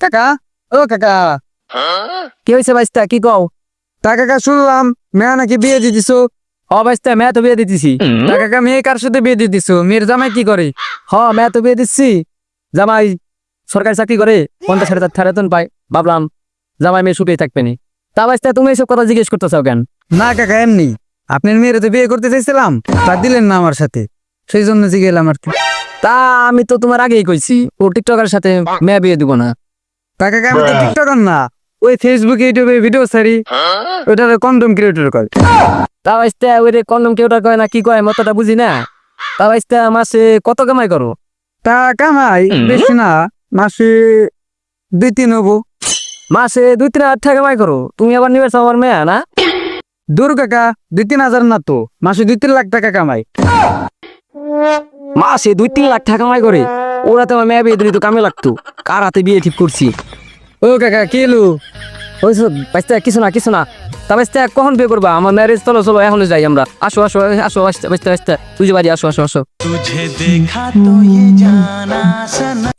কাকা ও কাকা কি হয়েছে বাইস্তা কি কও? তা কাকা শুনলাম মেয়ে নাকি বিয়ে দিয়ে দিছো। হ বাইস্তা মেয়ে তো বিয়ে দিতেছি। তা কাকা মেয়ে কার সাথে বিয়ে দিয়ে দিছো? মেয়ের জামাই কি করে? হ মেয়ে তো বিয়ে দিচ্ছি। জামাই সরকারি চাকরি করে 50,000 বেতন পায়। ভাবলাম জামাই মেয়ে সুখেই থাকবে নি। তা বাইস্তা তুমি এইসব কথা জিজ্ঞেস করতেছো কেন? না কাকা এমনি আপনার মেয়ের তো বিয়ে করতে চাইছিলাম, তা দিলেন না আমার সাথে, সেই জন্য জিগেলাম আর কি। তা আমি তো তোমার আগেই কইছি ও টিকটকের সাথে মেয়ে বিয়ে দিব না। তা কাকা আমি তো টিকটকার না, ওই ফেসবুকে ইউটিউবে ভিডিও ছাড়ি, ওটা কন্টেন্ট ক্রিয়েটর কয়। তা বাইস্তা ওই রে কন্ডম কেউটা কয় না কি কয় মতটা বুঝি না। তা বাইস্তা মাসে কত কামাই করো? তা কামাই বেশি না, মাসে 2-3 হবো। মাসে 2-3 হাজার টাকা কামাই করো? তুমি আবার নিবে আমার মেয়ে না? দূর কাকা 2-3 হাজার না তো, মাসে 2-3 লাখ টাকা কামাই। মাসে 2-3 লাখ টাকা কামাই করে? ওরা তো আমার মেয়ে বিয়ে দিলি তো কামে লাগতো। কার হাতে বিয়ে ঠিক করছি? ও কাকা কি এলো? ওই বাইস্তা কিছু না কিছু না। তা বাইস্তা কখন বিয়ে করবা? আমার ম্যারেজ চলো চলো এখনই যাই আমরা। আসো আসো আসো বাইস্তা বাইস্তা বাইস্তা তুই যে বাড়ি আসো আসো আসো। तुझे देखा तो ये जाना सनम।